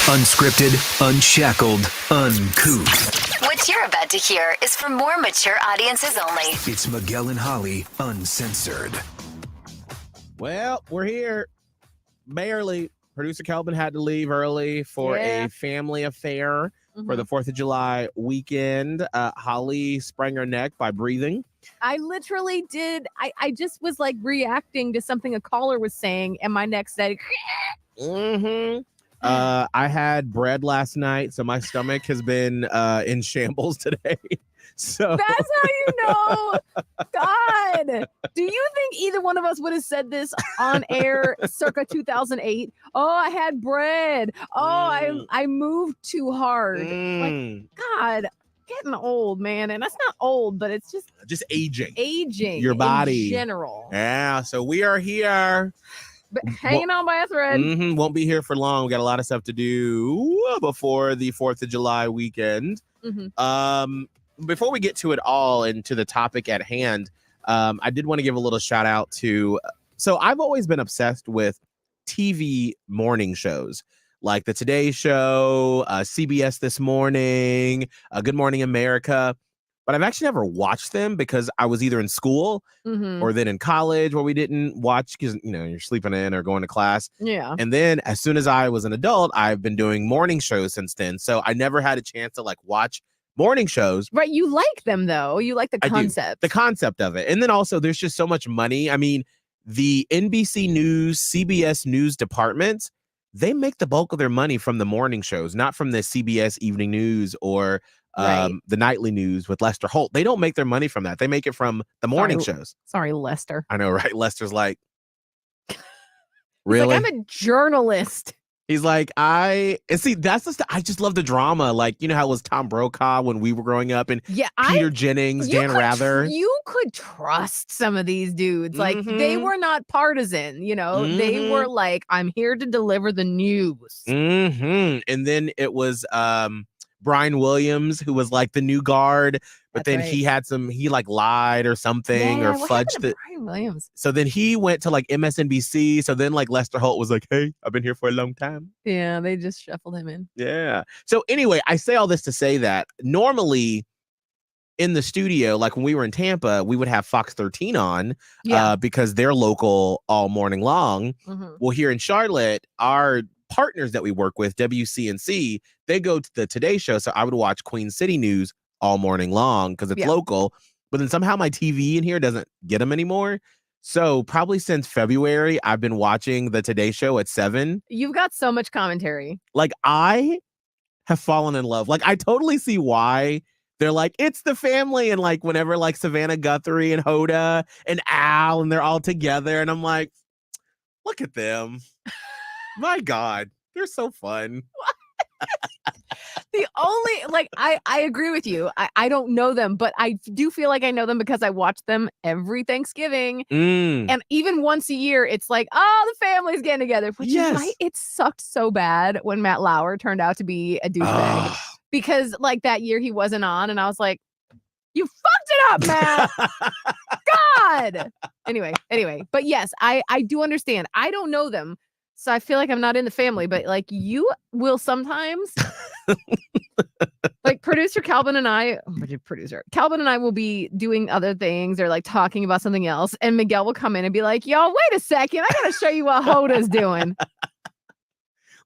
Unscripted, unshackled, uncouth. What you're about to hear is for more mature audiences only. It's Miguel and Holly, Uncensored. Well, we're here. Barely. Producer Kelvin had to leave early for a family affair for the 4th of July weekend. Holly sprang her neck by breathing. I literally did. I just was like reacting to something a caller was saying, and my neck said, I had bread last night, so my stomach has been in shambles today. So that's how you know. God, do you think either one of us would have said this on air circa 2008? Oh, I had bread. Oh, I moved too hard. Like, God, getting old, man. And that's not old, but it's just aging. Your body in general. Yeah, so we are here. But hanging on by a thread. Won't be here for long. We got a lot of stuff to do before the 4th of July weekend. Before we get to it all and to the topic at hand, I did want to give a little shout out to. So I've always been obsessed with TV morning shows like the Today Show, CBS This Morning, Good Morning America. But I've actually never watched them because I was either in school or then in college where we didn't watch because, you know, you're sleeping in or going to class. Yeah. And then as soon as I was an adult, I've been doing morning shows since then. So I never had a chance to like watch morning shows. Right. You like them, though. You like the concept. The concept of it. And then also there's just so much money. I mean, the NBC News, CBS News departments, they make the bulk of their money from the morning shows, not from the CBS Evening News or the nightly news with Lester Holt. They don't make their money from that. They make it from the morning shows. Sorry, Lester. I know, right? Lester's like, really? Like, I'm a journalist. He's like, I just love the drama. Like, you know how it was Tom Brokaw when we were growing up and Peter Jennings, Dan Rather. You could trust some of these dudes. Like, they were not partisan, you know? They were like, I'm here to deliver the news. And then it was Brian Williams, who was like the new guard, but then he like lied or something or fudged it. Brian Williams. So then he went to like MSNBC. So then like Lester Holt was like, hey, I've been here for a long time. Yeah, they just shuffled him in. Yeah. So anyway, I say all this to say that normally in the studio, like when we were in Tampa, we would have Fox 13 on because they're local all morning long. Well, here in Charlotte, our partners that we work with, WCNC, they go to the Today Show. So I would watch Queen City News all morning long because it's local. But then somehow my TV in here doesn't get them anymore. So probably since February, I've been watching the Today Show at 7. You've got so much commentary. Like, I have fallen in love. Like, I totally see why they're like, it's the family. And like, whenever like Savannah Guthrie and Hoda and Al and they're all together. And I'm like, look at them. My God, they're so fun. The only, like, I agree with you. I don't know them, but I do feel like I know them because I watch them every Thanksgiving. And even once a year, it's like, oh, the family's getting together. Which is why it sucked so bad when Matt Lauer turned out to be a douchebag. Because, like, that year he wasn't on, and I was like, you fucked it up, Matt. God. Anyway. But yes, I do understand. I don't know them. So I feel like I'm not in the family, but like you will sometimes, like Calvin and I will be doing other things or like talking about something else. And Miguel will come in and be like, yo, wait a second. I got to show you what Hoda's doing.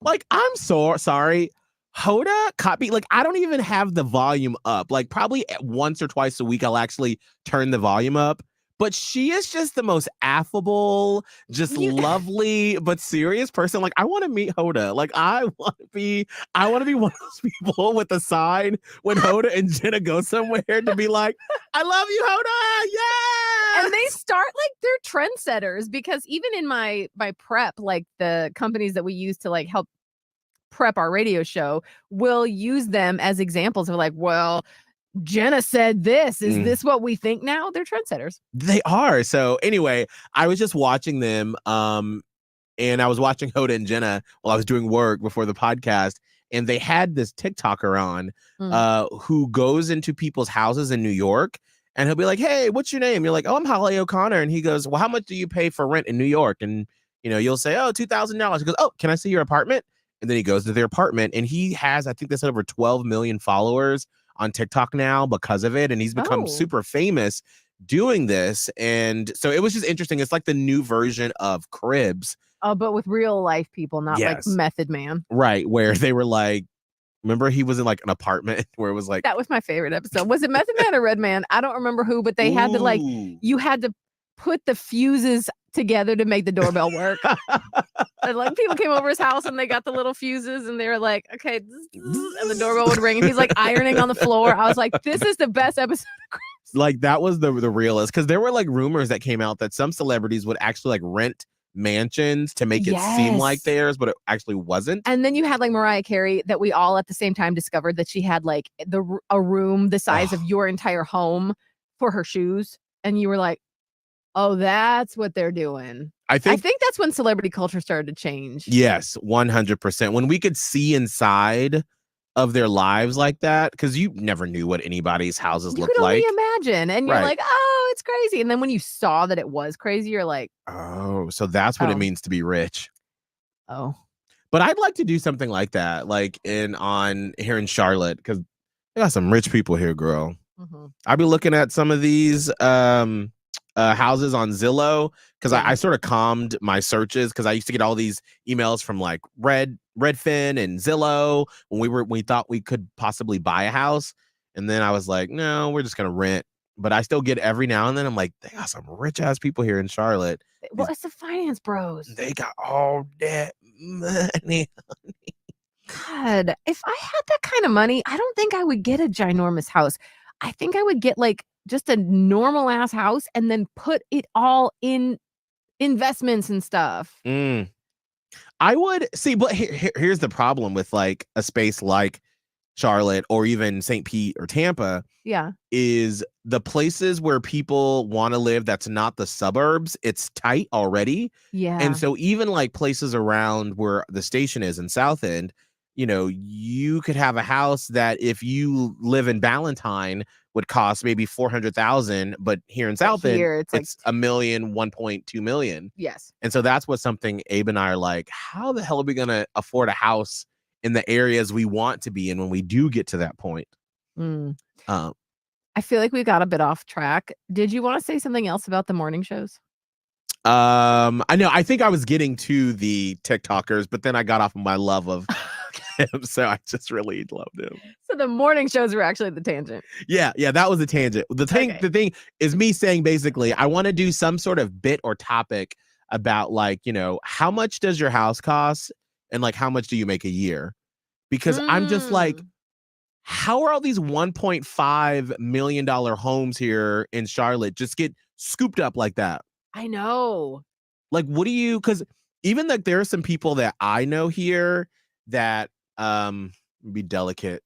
Like, I'm so sorry. Hoda copy, like, I don't even have the volume up. Like, probably once or twice a week, I'll actually turn the volume up. But she is just the most affable, just lovely, but serious person. Like, I want to meet Hoda. Like, I want to be one of those people with a sign when Hoda and Jenna go somewhere to be like, I love you, Hoda. Yeah. And they start like they're trendsetters because even in my prep, like the companies that we use to like help prep our radio show will use them as examples of like, well, Jenna said this. Is this what we think now? They're trendsetters. They are. So anyway, I was just watching them and I was watching Hoda and Jenna while I was doing work before the podcast. And they had this TikToker on who goes into people's houses in New York and he'll be like, hey, what's your name? You're like, oh, I'm Holly O'Connor. And he goes, well, how much do you pay for rent in New York? And, you know, you'll say, oh, $2,000. He goes, oh, can I see your apartment? and then he goes to their apartment, and he has, I think that's over 12 million followers on TikTok now because of it, and he's become super famous doing this. And so it was just interesting. It's like the new version of Cribs. Oh, but with real life people, not like Method Man. Right, where they were like, remember he was in like an apartment where it was like, that was my favorite episode. Was it Method Man or Red Man? I don't remember who, but they had to like, you had to put the fuses together to make the doorbell work. And like people came over his house and they got the little fuses and they were like, okay, and the doorbell would ring and he's like ironing on the floor. I was like, this is the best episode of Cribs. Like that was the realest, because there were like rumors that came out that some celebrities would actually like rent mansions to make it seem like theirs, but it actually wasn't. And then you had like Mariah Carey, that we all at the same time discovered that she had like a room the size of your entire home for her shoes, and you were like, oh, that's what they're doing. I think that's when celebrity culture started to change. Yes, 100%. When we could see inside of their lives like that, because you never knew what anybody's houses looked like. You could only imagine, and you're like, oh, it's crazy. And then when you saw that it was crazy, you're like, oh, so that's what it means to be rich. Oh, but I'd like to do something like that, like here in Charlotte, because they got some rich people here, girl. I'd be looking at some of these houses on Zillow, because I sort of calmed my searches, because I used to get all these emails from like Redfin and Zillow when we thought we could possibly buy a house, and then I was like, no, we're just gonna rent. But I still get every now and then, I'm like, they got some rich ass people here in Charlotte. Well, it's the finance bros. They got all that money. God, if I had that kind of money, I don't think I would get a ginormous house. I think I would get like just a normal ass house and then put it all in investments and stuff. I would see, but here's the problem with like a space like Charlotte or even St. Pete or Tampa. Yeah. Is the places where people want to live that's not the suburbs, it's tight already. Yeah. And so even like places around where the station is in South End, you could have a house that if you live in Ballantyne would cost maybe 400,000, but here in South End, it's like $1 million, 1.2 million. Yes. And so that's what something Abe and I are like, how the hell are we going to afford a house in the areas we want to be in when we do get to that point? I feel like we got a bit off track. Did you want to say something else about the morning shows? I know. I think I was getting to the TikTokers, but then I got off of my love of him, so I just really loved him. So the morning shows were actually the tangent. Yeah, that was a tangent. The thing is me saying basically I want to do some sort of bit or topic about like, how much does your house cost and like how much do you make a year? Because I'm just like, how are all these $1.5 million homes here in Charlotte just get scooped up like that? I know. Like, what do you, because even like there are some people that I know here that be delicate,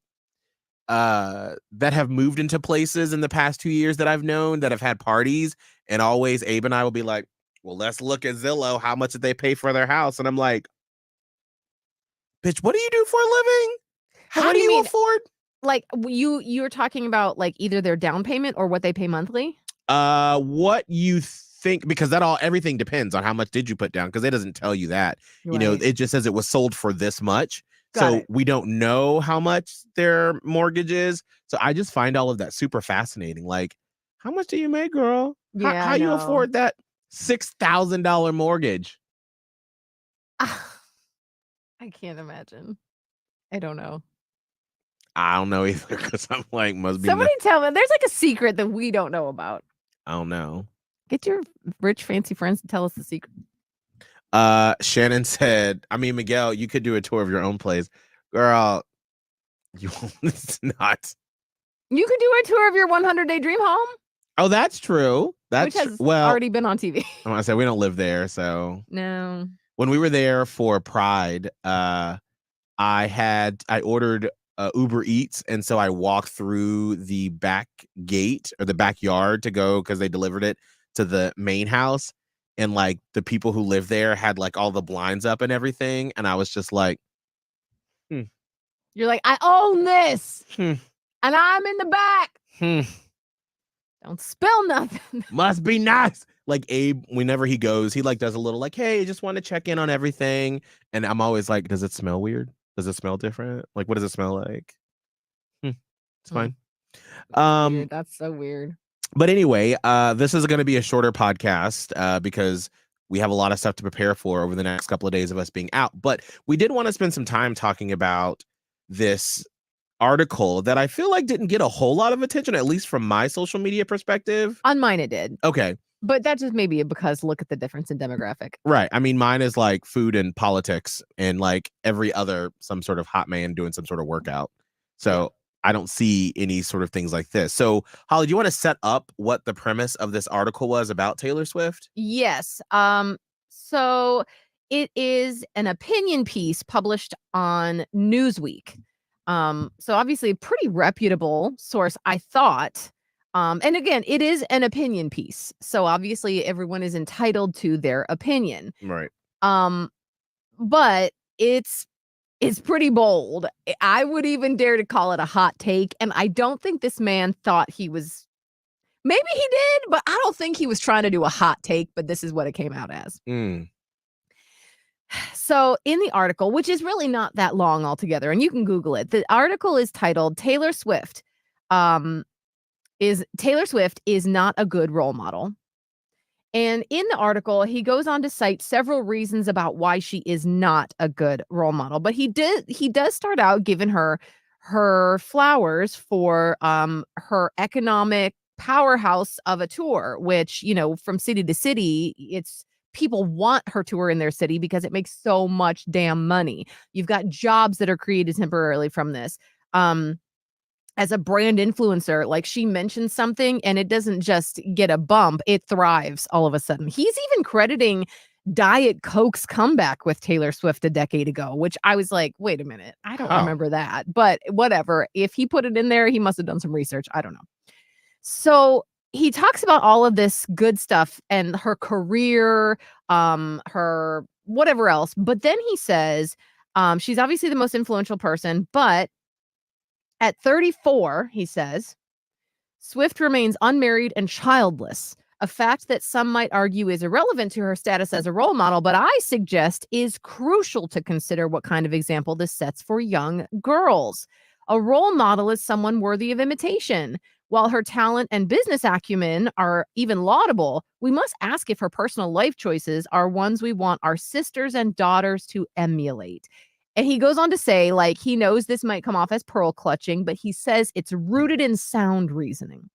that have moved into places in the past 2 years that I've known that have had parties, and always Abe and I will be like, well, let's look at Zillow. How much did they pay for their house? And I'm like, bitch, what do you do for a living? How do you afford? Like you're talking about like either their down payment or what they pay monthly? What you think, because everything depends on how much did you put down, because it doesn't tell you that. Right. It just says it was sold for this much. So we don't know how much their mortgage is. So I just find all of that super fascinating. Like, how much do you make, girl? Yeah, how you afford that $6,000 mortgage? I can't imagine. I don't know. I don't know either, because I'm like, must be somebody tell me. There's like a secret that we don't know about. I don't know. Get your rich fancy friends to tell us the secret. Shannon said, Miguel, you could do a tour of your own place. Girl, it's not. You could do a tour of your 100-day dream home. Oh, that's true. Which has already been on TV. I want to say we don't live there, so no. When we were there for Pride, I ordered Uber Eats, and so I walked through the back gate or the backyard to go, because they delivered it to the main house, and like the people who live there had like all the blinds up and everything, and I was just like, You're like, I own this, and I'm in the back. Don't spill nothing. Must be nice. Like Abe, whenever he goes, he like does a little like, hey, just want to check in on everything. And I'm always like, does it smell weird? Does it smell different? Like, what does it smell like? It's fine. Weird. That's so weird. But anyway, this is going to be a shorter podcast because we have a lot of stuff to prepare for over the next couple of days of us being out. But we did want to spend some time talking about this article that I feel like didn't get a whole lot of attention, at least from my social media perspective. On mine, it did. Okay. But that just may be because look at the difference in demographic. Right. I mean, mine is like food and politics and like every other some sort of hot man doing some sort of workout. So I don't see any sort of things like this. So, Holly, do you want to set up what the premise of this article was about Taylor Swift? Yes. So it is an opinion piece published on Newsweek. So obviously a pretty reputable source, I thought. And again, it is an opinion piece. So obviously everyone is entitled to their opinion. Right. But it's pretty bold. I would even dare to call it a hot take. And I don't think this man thought he was, maybe he did, but I don't think he was trying to do a hot take, but this is what it came out as. So in the article, which is really not that long altogether, and you can Google it, the article is titled Taylor Swift is not a good role model. And in the article, he goes on to cite several reasons about why she is not a good role model. But he does start out giving her flowers for her economic powerhouse of a tour, which, you know, from city to city, it's people want her tour in their city because it makes so much damn money. You've got jobs that are created temporarily from this. As a brand influencer, like she mentions something and it doesn't just get a bump, it thrives all of a sudden. He's even crediting Diet Coke's comeback with Taylor Swift a decade ago, which I was like, wait a minute, I don't remember that. But whatever. If he put it in there, he must have done some research. I don't know. So he talks about all of this good stuff and her career, her whatever else. But then he says she's obviously the most influential person, but at 34, he says, Swift remains unmarried and childless, a fact that some might argue is irrelevant to her status as a role model, but I suggest is crucial to consider what kind of example this sets for young girls. A role model is someone worthy of imitation. While her talent and business acumen are even laudable, we must ask if her personal life choices are ones we want our sisters and daughters to emulate. And he goes on to say, like, he knows this might come off as pearl clutching, but he says it's rooted in sound reasoning.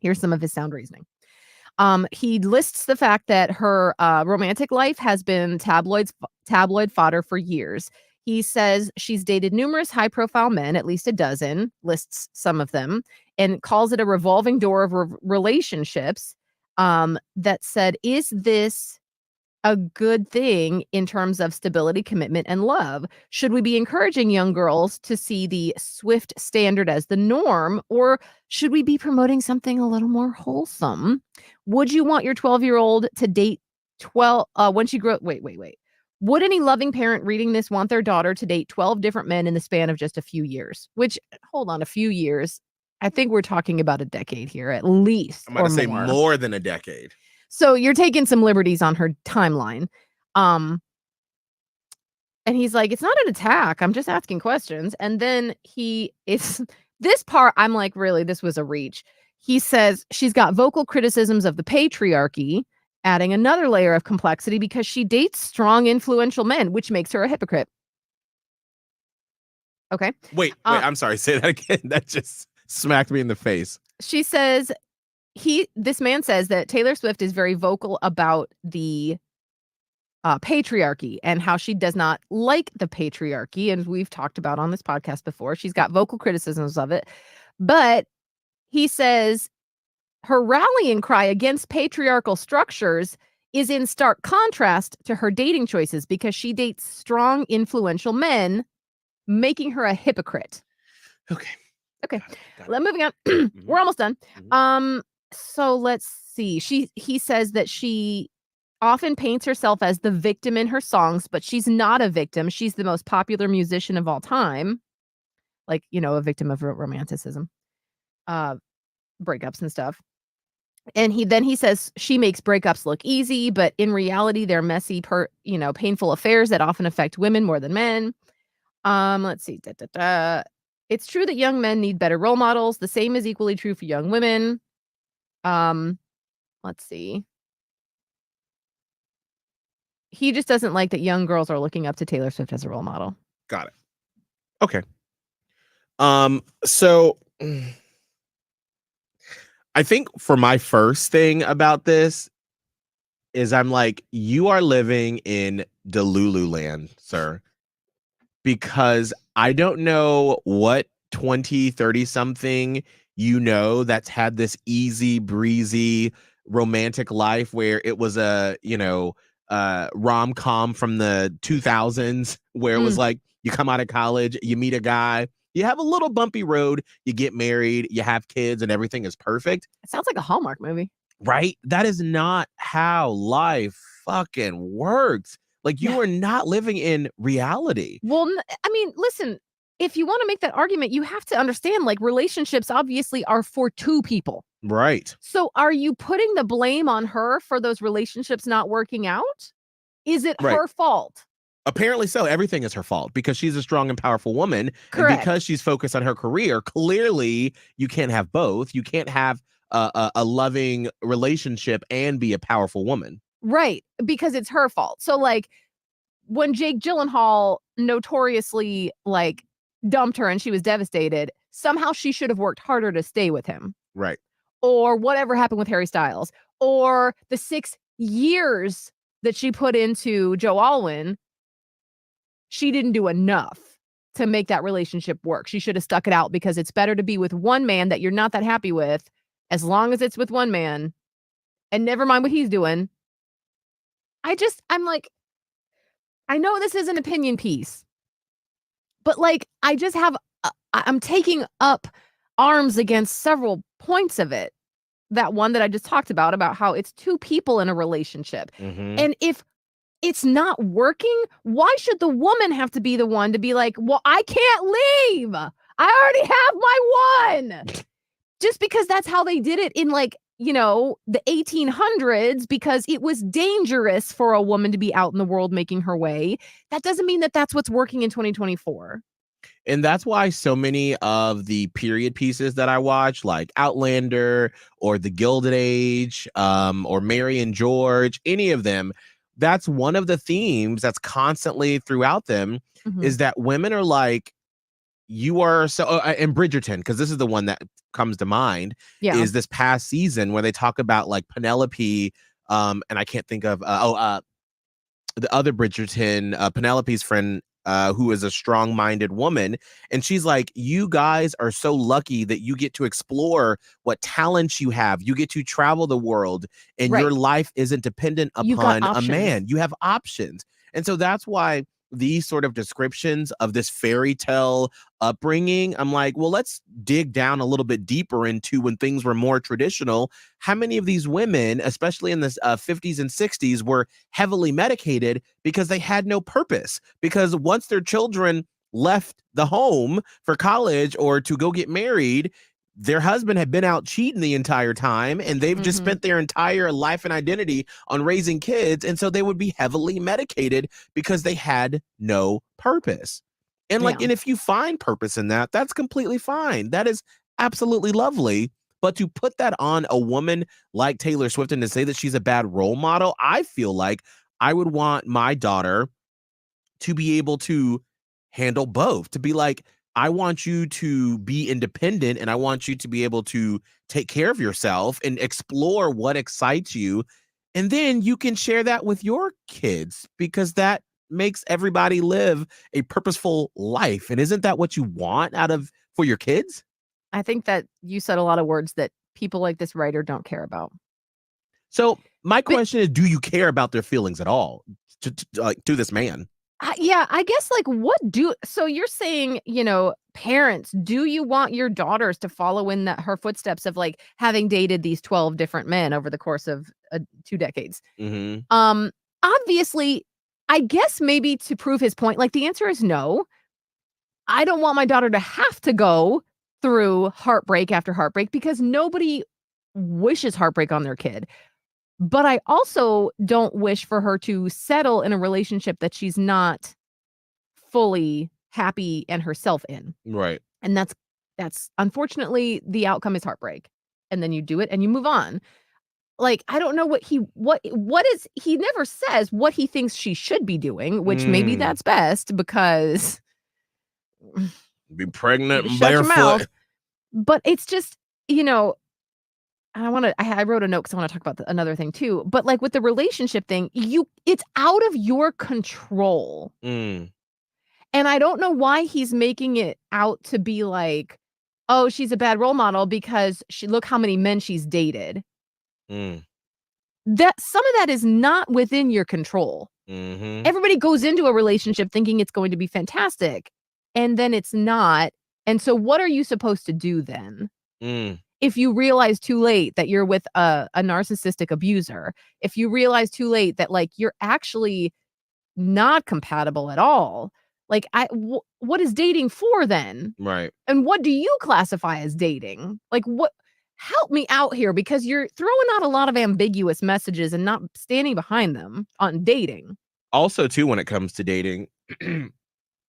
Here's some of his sound reasoning. He lists the fact that her romantic life has been tabloid fodder for years. He says she's dated numerous high-profile men, at least a dozen, lists some of them, and calls it a revolving door of relationships that said, is this a good thing in terms of stability, commitment, and love? Should we be encouraging young girls to see the Swift standard as the norm, or should we be promoting something a little more wholesome? Would you want your 12-year-old to date 12 when she grows? Wait. Would any loving parent reading this want their daughter to date 12 different men in the span of just a few years? Which, hold on, a few years. I think we're talking about a decade here, at least. I'm going to say more than a decade. So you're taking some liberties on her timeline. And he's like, it's not an attack. I'm just asking questions. And then this part, I'm like, really, this was a reach. He says she's got vocal criticisms of the patriarchy, adding another layer of complexity because she dates strong, influential men, which makes her a hypocrite. Okay. Wait, I'm sorry. Say that again. That just smacked me in the face. She says, this man says that Taylor Swift is very vocal about the patriarchy and how she does not like the patriarchy. And we've talked about on this podcast before, she's got vocal criticisms of it. But he says her rallying cry against patriarchal structures is in stark contrast to her dating choices because she dates strong, influential men, making her a hypocrite. Okay. Got it. Moving on. We're almost done. So let's see. He says that she often paints herself as the victim in her songs, but she's not a victim. She's the most popular musician of all time. Like, you know, a victim of romanticism, breakups and stuff. And he says she makes breakups look easy, but in reality, they're messy, painful affairs that often affect women more than men. Let's see. It's true that young men need better role models. The same is equally true for young women. Let's see. He just doesn't like that young girls are looking up to Taylor Swift as a role model. Got it. Okay. So I think for my first thing about this is I'm like, you are living in Delulu land, sir, because I don't know what 20, 30 something that's had this easy breezy romantic life where it was a rom-com from the 2000s where it was like you come out of college, you meet a guy, you have a little bumpy road, you get married, you have kids, and everything is perfect. It sounds like a Hallmark movie. Right? That is not how life fucking works. Like, you are not living in reality. Well, I mean, listen, if you want to make that argument, you have to understand, like, relationships obviously are for two people. Right. So are you putting the blame on her for those relationships not working out? Is it her fault? Apparently so. Everything is her fault because she's a strong and powerful woman. Correct. And because she's focused on her career, clearly you can't have both. You can't have a loving relationship and be a powerful woman. Right. Because it's her fault. So, like, when Jake Gyllenhaal notoriously, like, dumped her and she was devastated, somehow she should have worked harder to stay with him. Right. Or whatever happened with Harry Styles. Or the 6 years that she put into Joe Alwyn, she didn't do enough to make that relationship work. She should have stuck it out because it's better to be with one man that you're not that happy with, as long as it's with one man, and never mind what he's doing. I'm like, I know this is an opinion piece, but, like, I just have, I'm taking up arms against several points of it. That one that I just talked about how it's two people in a relationship. Mm-hmm. And if it's not working, why should the woman have to be the one to be like, well, I can't leave. I already have my one. Just because that's how they did it in, like, the 1800s, because it was dangerous for a woman to be out in the world making her way. That doesn't mean that that's what's working in 2024. And that's why so many of the period pieces that I watch, like Outlander or The Gilded Age, or Mary and George, any of them, that's one of the themes that's constantly throughout them, is that women are like, you are so, and Bridgerton, because this is the one that comes to mind, is this past season where they talk about, like, Penelope, and I can't think of, the other Bridgerton, Penelope's friend, who is a strong-minded woman, and she's like, you guys are so lucky that you get to explore what talents you have. You get to travel the world, and your life isn't dependent upon a man. You have options. And so that's why these sort of descriptions of this fairy tale upbringing, I'm like, well, let's dig down a little bit deeper into when things were more traditional. How many of these women, especially in the 50s and 60s, were heavily medicated because they had no purpose? Because once their children left the home for college or to go get married, their husband had been out cheating the entire time, and they've just spent their entire life and identity on raising kids. And so they would be heavily medicated because they had no purpose. And and if you find purpose in that, that's completely fine. That is absolutely lovely. But to put that on a woman like Taylor Swift and to say that she's a bad role model, I feel like I would want my daughter to be able to handle both, to be like, I want you to be independent, and I want you to be able to take care of yourself and explore what excites you. And then you can share that with your kids, because that makes everybody live a purposeful life. And isn't that what you want for your kids? I think that you said a lot of words that people like this writer don't care about. So my question is, do you care about their feelings at all to this man? Yeah, I guess, like, so you're saying, parents, do you want your daughters to follow in her footsteps of, like, having dated these 12 different men over the course of 2 decades? Obviously, I guess maybe to prove his point, like, the answer is no. I don't want my daughter to have to go through heartbreak after heartbreak, because nobody wishes heartbreak on their kid. But I also don't wish for her to settle in a relationship that she's not fully happy and herself in. Right. And that's unfortunately the outcome is heartbreak. And then you do it and you move on. Like, I don't know what is he never says what he thinks she should be doing, which maybe that's best because be pregnant and shut your mouth. barefoot. But it's just, I wrote a note because I want to talk about another thing too. But like with the relationship thing, it's out of your control. And I don't know why he's making it out to be like, oh, she's a bad role model because look how many men she's dated. That some of that is not within your control. Everybody goes into a relationship thinking it's going to be fantastic, and then it's not. And so what are you supposed to do then? If you realize too late that you're with a narcissistic abuser, if you realize too late that like you're actually not compatible at all, like what is dating for then? Right. And what do you classify as dating? Like what? Help me out here because you're throwing out a lot of ambiguous messages and not standing behind them on dating. Also, too, when it comes to dating,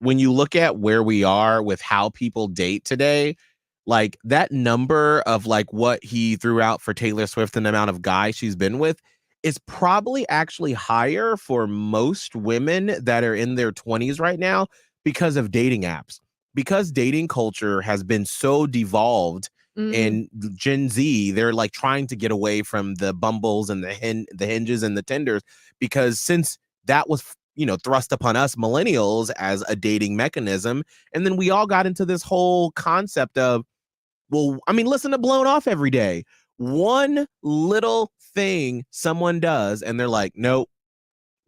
when you look at where we are with how people date today, like that number of like what he threw out for Taylor Swift and the amount of guys she's been with is probably actually higher for most women that are in their 20s right now because of dating apps. Because dating culture has been so devolved. And Gen Z, they're like trying to get away from the Bumbles and the Hinges and the Tinders, because since that was, thrust upon us millennials as a dating mechanism. And then we all got into this whole concept of, well, I mean, listen to Blown Off every day. One little thing someone does and they're like, nope,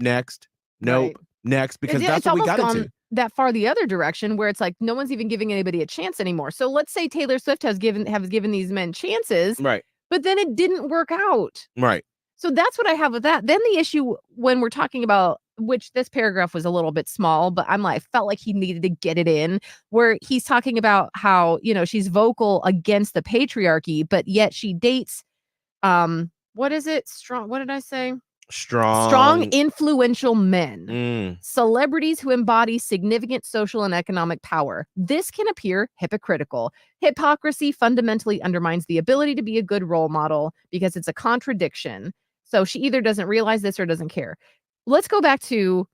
next, nope, right. Next, because that's what we got into. That far the other direction where it's like no one's even giving anybody a chance anymore. So let's say Taylor Swift has given these men chances, right? But then it didn't work out, right? So that's what I have with that. Then the issue when we're talking about, which this paragraph was a little bit small, but I felt like he needed to get it in, where he's talking about how she's vocal against the patriarchy, but yet she dates, what is it? Strong. What did I say? Strong, influential men, celebrities who embody significant social and economic power. This can appear hypocritical. Hypocrisy fundamentally undermines the ability to be a good role model because it's a contradiction. So she either doesn't realize this or doesn't care. Let's go back to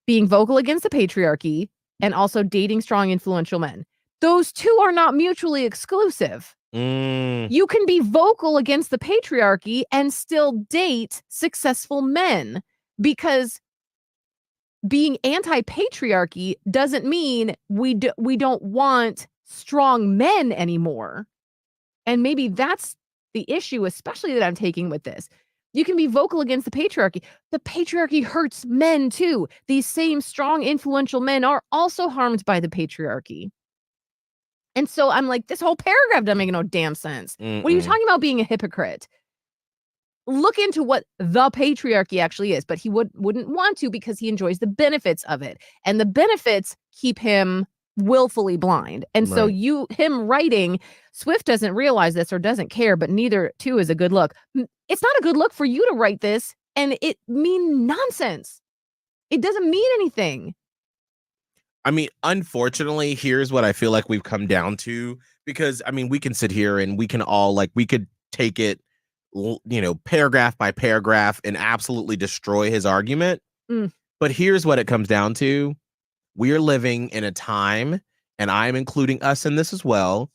being vocal against the patriarchy and also dating strong, influential men. Those two are not mutually exclusive. You can be vocal against the patriarchy and still date successful men, because being anti-patriarchy doesn't mean we don't want strong men anymore. And maybe that's the issue, especially that I'm taking with this. You can be vocal against the patriarchy. The patriarchy hurts men too. These same strong, influential men are also harmed by the patriarchy. And so I'm like, this whole paragraph doesn't make no damn sense. What are you talking about being a hypocrite? Look into what the patriarchy actually is, but he wouldn't want to because he enjoys the benefits of it. And the benefits keep him willfully blind. And so him writing, Swift doesn't realize this or doesn't care, but neither too is a good look. It's not a good look for you to write this, and it means nonsense. It doesn't mean anything. I mean, unfortunately, here's what I feel like we've come down to, because I mean, we can sit here and we can all we could take it, paragraph by paragraph and absolutely destroy his argument. But here's what it comes down to. We're living in a time, and I'm including us in this as well,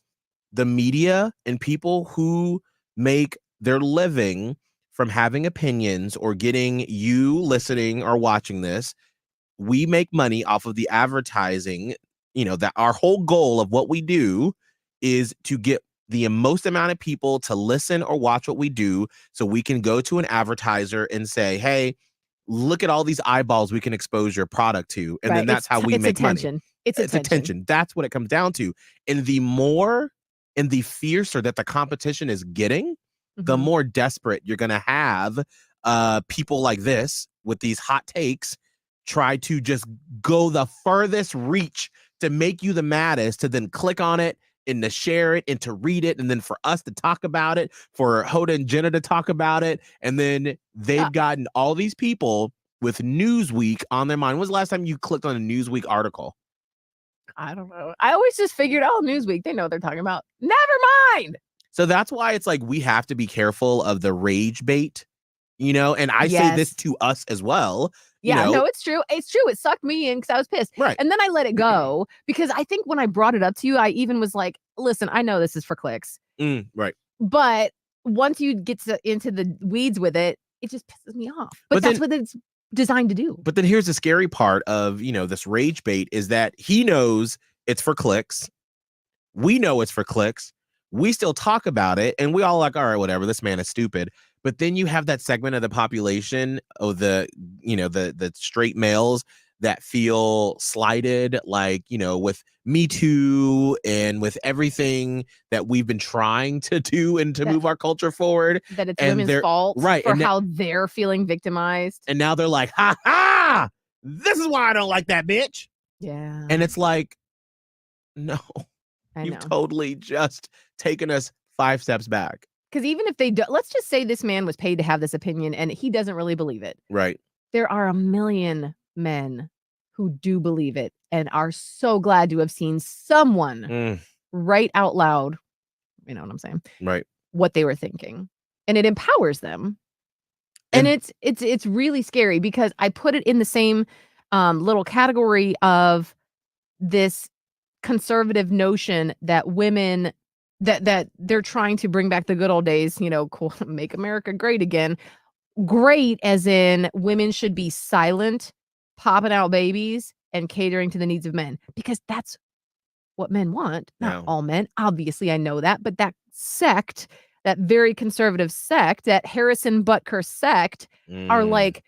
the media and people who make their living from having opinions or getting you listening or watching this. We make money off of the advertising, that our whole goal of what we do is to get the most amount of people to listen or watch what we do, so we can go to an advertiser and say, hey, look at all these eyeballs we can expose your product to. And then that's how we make money. It's attention. That's what it comes down to. And the more and the fiercer that the competition is getting, the more desperate you're going to have people like this with these hot takes try to just go the furthest reach to make you the maddest, to then click on it and to share it and to read it, and then for us to talk about it, for Hoda and Jenna to talk about it, and then they've gotten all these people with Newsweek on their mind. When was the last time you clicked on a Newsweek article? I don't know. I always just figured, Newsweek, they know what they're talking about. Never mind. So that's why it's like we have to be careful of the rage bait, and I say this to us as well. Yeah, no, it's true. It's true. It sucked me in because I was pissed. Right. And then I let it go because I think when I brought it up to you, I even was like, listen, I know this is for clicks. Right. But once you get into the weeds with it, it just pisses me off. But that's what it's designed to do. But then here's the scary part of, this rage bait is that he knows it's for clicks. We know it's for clicks. We still talk about it. And we all like, all right, whatever. This man is stupid. But then you have that segment of the population of the straight males that feel slighted, like, with Me Too and with everything that we've been trying to do and to move our culture forward. That it's women's fault for how they're feeling victimized. And now they're like, ha ha, this is why I don't like that bitch. Yeah. And it's like, no, you've totally just taken us 5 steps back. Because even if they do, let's just say this man was paid to have this opinion and he doesn't really believe it. Right. There are a million men who do believe it and are so glad to have seen someone write out loud, you know what I'm saying? Right. What they were thinking. And it empowers them. And it's really scary because I put it in the same little category of this conservative notion that women that they're trying to bring back the good old days, cool, make America great again. Great as in women should be silent, popping out babies and catering to the needs of men because that's what men want. Not all men. Obviously, I know that, but that sect, that very conservative sect, that Harrison Butker sect are like,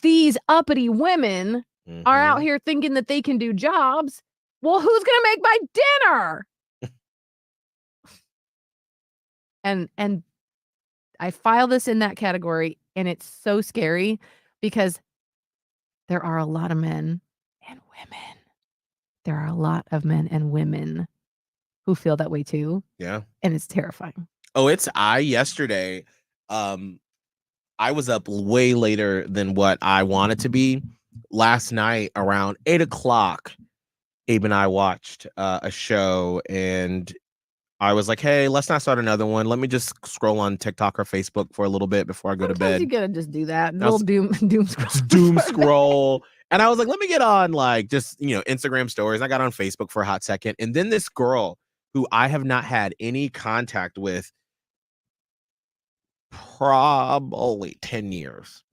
these uppity women are out here thinking that they can do jobs. Well, who's going to make my dinner? And I file this in that category, and it's so scary because there are a lot of men and women. There are a lot of men and women who feel that way too. Yeah. And it's terrifying. Oh, yesterday, I was up way later than what I wanted to be. Last night around 8:00, Abe and I watched a show, and I was like, hey, let's not start another one. Let me just scroll on TikTok or Facebook for a little bit before I go to bed. You gotta just do that. Doom scroll. Doom scroll. And I was like, let me get on just Instagram stories. I got on Facebook for a hot second. And then this girl who I have not had any contact with probably 10 years.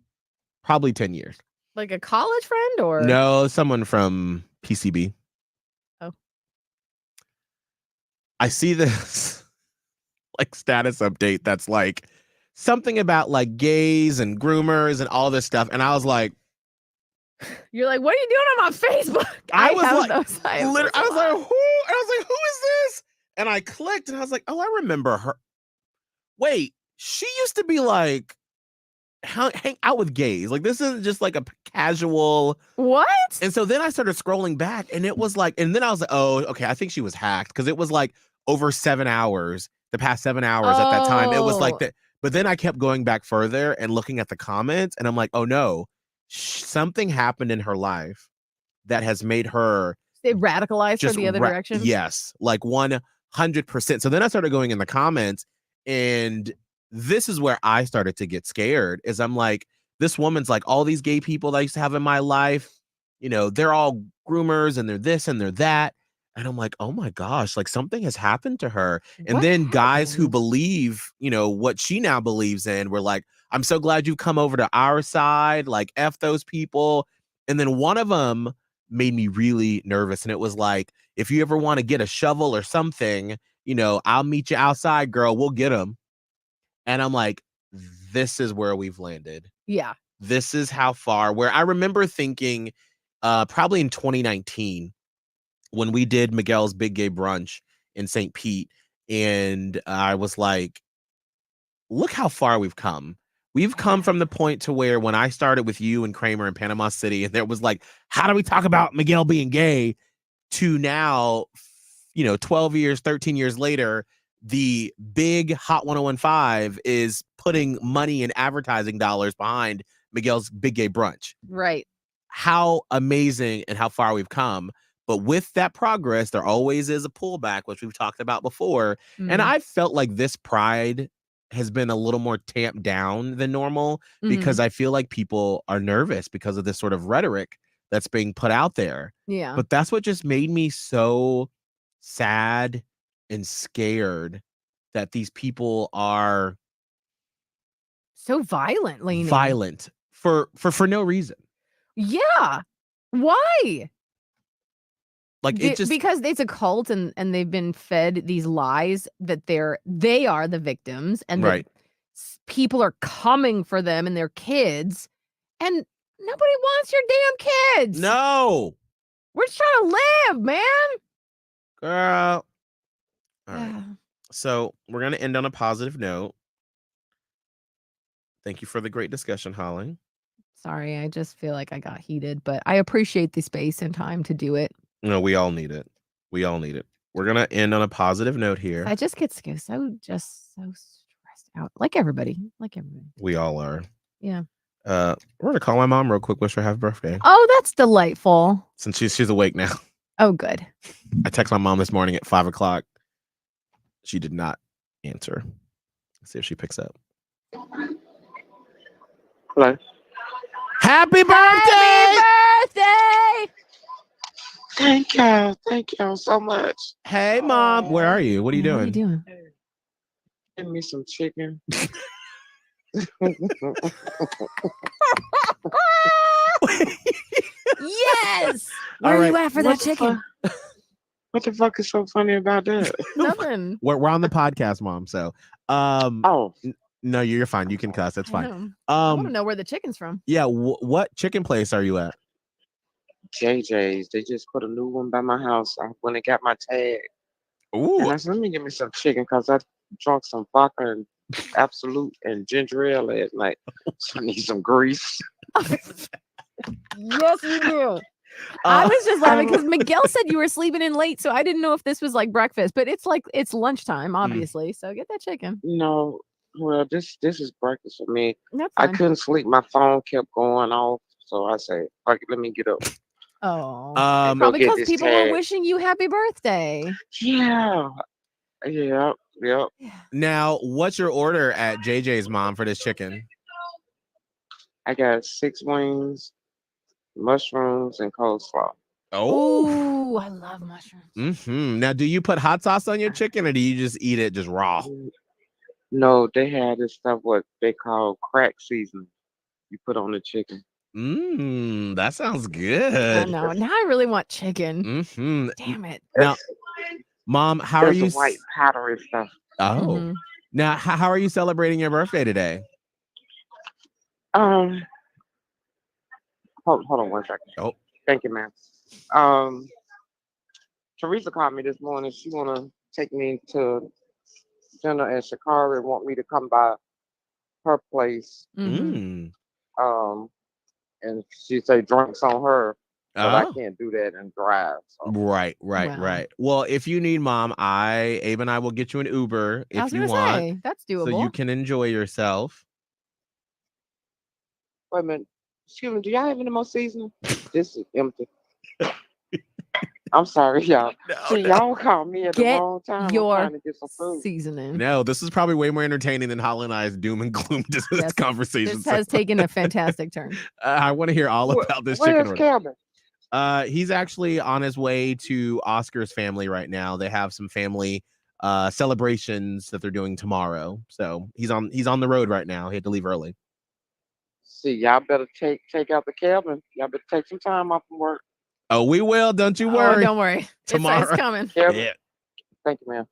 Probably 10 years. Like a college friend or? No, someone from PCB. Oh. I see this status update that's like something about gays and groomers and all this stuff. And I was like, you're like, what are you doing on my Facebook? I was like, who? And I was like, who is this? And I clicked and I was like, oh, I remember her. Wait, she used to be hang out with gays. This isn't just a casual. What? And so then I started scrolling back and it was and then I was like, oh, okay, I think she was hacked because it was over 7 hours, the past 7 hours at that time. It was that. But then I kept going back further and looking at the comments and I'm like, oh no, something happened in her life that has made her. They radicalized her the other direction? Yes, 100%. So then I started going in the comments and this is where I started to get scared is I'm like, this woman's all these gay people that I used to have in my life, they're all groomers and they're this and they're that. And I'm like, oh my gosh, something has happened to her. And what then happened? Guys who believe, what she now believes in were like, I'm so glad you've come over to our side, F those people. And then one of them made me really nervous. And it was if you ever want to get a shovel or something, I'll meet you outside, girl, we'll get them. And I'm like, this is where we've landed. Yeah. This is how far, where I remember thinking probably in 2019 when we did Miguel's Big Gay Brunch in St. Pete. And I was like, look how far we've come. We've come from the point to where when I started with you and Kramer in Panama City, and there was how do we talk about Miguel being gay to now, 12 years, 13 years later, the big Hot 1015 is putting money and advertising dollars behind Miguel's Big Gay Brunch. Right. How amazing and how far we've come. But with that progress, there always is a pullback, which we've talked about before. And I felt like this pride has been a little more tamped down than normal because I feel like people are nervous because of this sort of rhetoric that's being put out there. Yeah. But that's what just made me so sad and scared that these people are so violent for no reason. Yeah. Why? Like it just because it's a cult and they've been fed these lies that they are the victims and that people are coming for them and their kids, and nobody wants your damn kids. No. We're just trying to live, man. Girl. All right. So we're going to end on a positive note. Thank you for the great discussion, Holly. Sorry, I just feel like I got heated, but I appreciate the space and time to do it. No, we all need it. We all need it. We're going to end on a positive note here. I just get so stressed out. Like everybody. We all are. Yeah. We're going to call my mom real quick. Wish her happy birthday. Oh, that's delightful. Since she's awake now. Oh, good. I texted my mom this morning at 5:00. She did not answer. Let's see if she picks up. Hello. Happy birthday! Happy birthday! Thank y'all so much. Hey, Mom. Where are you? What are you doing? What are you doing? Give me some chicken. Yes! Where All are you right. at for that chicken? What the fuck is so funny about that? Nothing. We're on the podcast, Mom. So, no, you're fine. You can cuss. That's fine. I want to know where the chicken's from. Yeah. What chicken place are you at? JJ's. They just put a new one by my house. I went and got my tag. Ooh. And I said, let me give me some chicken because I drunk some vodka and Absolute and ginger ale last night. So I need some grease. Yes, you do. I was just laughing because Miguel said you were sleeping in late, so I didn't know if this was like breakfast, but it's lunchtime, obviously. So get that chicken. No, well, this is breakfast for me. That's I fine. couldn't sleep. My phone kept going off. So I said, fuck it, let me get up. Oh, Go probably get because this people tag. were wishing you happy birthday. Yeah. Now, what's your order at JJ's, Mom, for this chicken? I got 6 wings, mushrooms, and coleslaw. Oh, I love mushrooms. Now, do you put hot sauce on your chicken or do you just eat it just raw? No, they had this stuff what they call crack seasoning. You put on the chicken. That sounds I good. know. Now I really want chicken. Damn it. Now, Mom, how are There's you? some white powdery stuff. Oh, now how are you celebrating your birthday today? Hold on 1 second. Oh, thank you, ma'am. Teresa called me this morning. She wanna take me to dinner at Shikari and want me to come by her place. And she say drinks on her, but I can't do that and drive. So. Right. Well, if you need, Mom, Abe and I will get you an Uber if you want. That's doable. So you can enjoy yourself. Wait a minute. Excuse me, do y'all have any more seasoning? This is empty. I'm sorry, y'all. Y'all call me at the wrong time. I'm trying to get some food. Seasoning. No, this is probably way more entertaining than Holly and I's doom and gloom this conversation. This has taken a fantastic turn. I want to hear all about this Where's chicken Calvin? He's actually on his way to Oscar's family right now. They have some family celebrations that they're doing tomorrow. So he's on the road right now. He had to leave early. See, y'all better take out the Calvin. Y'all better take some time off from work. Oh, we will. Don't you worry. Don't worry. Tomorrow. It's coming. Calvin, Yeah. thank you, ma'am.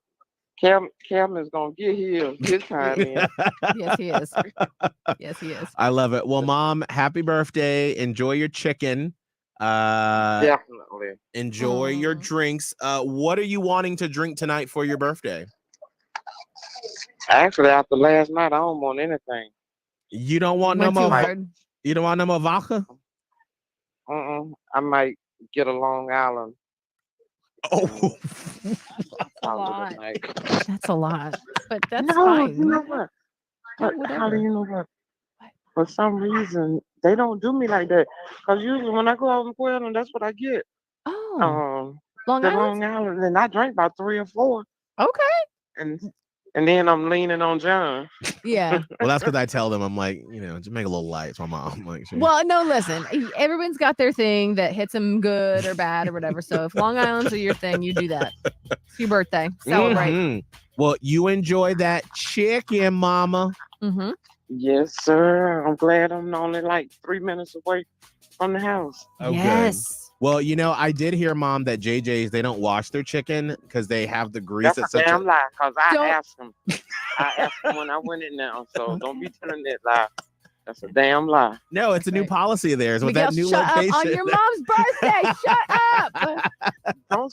Calvin is gonna get here this time, man. Yes, he is. Yes, he is. I love it. Well, Mom, happy birthday. Enjoy your chicken. Definitely. Enjoy your drinks. What are you wanting to drink tonight for your birthday? Actually, after last night, I don't want anything. You don't want no more. You don't want no more vodka? I might get a Long Island. Oh, positive. Like, that's a lot, but that's no, fine. you know what? But Whatever. Holly, you know what? For some reason, they don't do me like that. Because usually when I go out and Puerto, that's what I get. Oh, Long The Island. Long Island, and I drank about 3 or 4. Okay. And then I'm leaning on John. Yeah. Well, that's because I tell them, I'm like, just make a little light. It's my mom. Like, Well, no, listen. Everyone's got their thing that hits them good or bad or whatever. So if Long Island's are your thing, you do that. It's your birthday. Celebrate. Mhm. Well, you enjoy that chicken, mama. Mm-hmm. Yes, sir. I'm glad I'm only like 3 minutes away from the house. Oh, yes. good. Well, I did hear, Mom, that JJ's, they don't wash their chicken because they have the grease. That's a damn lie, because I asked him. I asked him when I went in now, so don't be telling that lie. That's a damn lie. No, it's a new policy of theirs with Miguel, that new shut location. up on your mom's birthday. Shut up.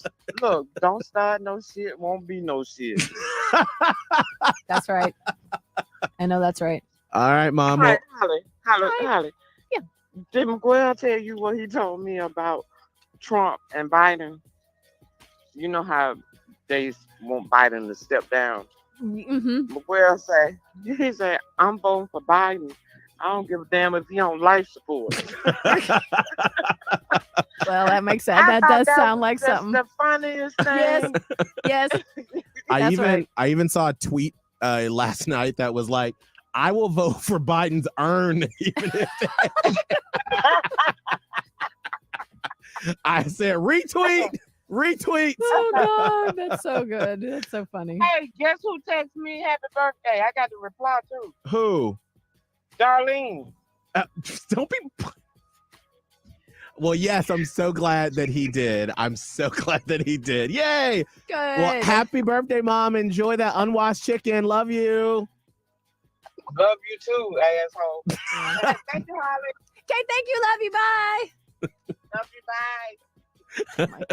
Don't start no shit. Won't be no shit. That's right. I know that's right. All right, Mom. Holly. Yeah. Did Miguel tell you what he told me about Trump and Biden? You know how they want Biden to step down. Mm-hmm. Miguel he said, I'm voting for Biden. I don't give a damn if he on life support. Well, that makes sense. That does sound like something. The funniest thing. Yes. I even saw a tweet last night that was like, I will vote for Biden's urn, even if I said retweet. Oh God, that's so good. That's so funny. Hey, guess who texted me happy birthday? I got to reply too. Who? Darlene. Don't be. Well, yes, I'm so glad that he did. Yay! Good. Well, happy birthday, Mom. Enjoy that unwashed chicken. Love you. Love you too, asshole. Thank you, Holly. Okay, thank you. Love you. Bye. Love you, bye. Oh my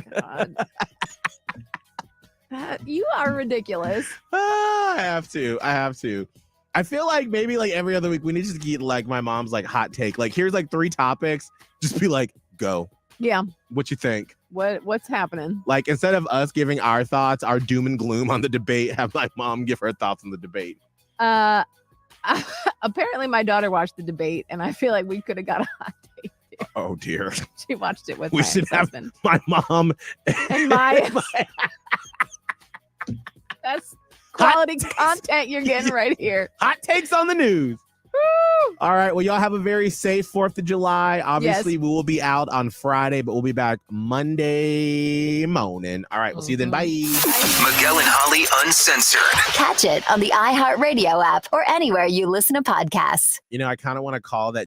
God. You are ridiculous. I have to. I feel like maybe like every other week we need to get like my mom's like hot take. Like here's like 3 topics. Just be like, go. Yeah. What you think? What's happening? Like instead of us giving our thoughts, our doom and gloom on the debate, have my mom give her thoughts on the debate. Apparently my daughter watched the debate and I feel like we could have got a hot take. Oh dear. She watched it with we my should husband. have my mom and my that's quality content you're getting right here. Hot takes on the news. Woo! All right. Well, y'all have a very safe 4th of July. Obviously, we will be out on Friday, but we'll be back Monday morning. All right. We'll see you then. Bye. Miguel and Holly Uncensored. Catch it on the iHeartRadio app or anywhere you listen to podcasts. I kind of want to call that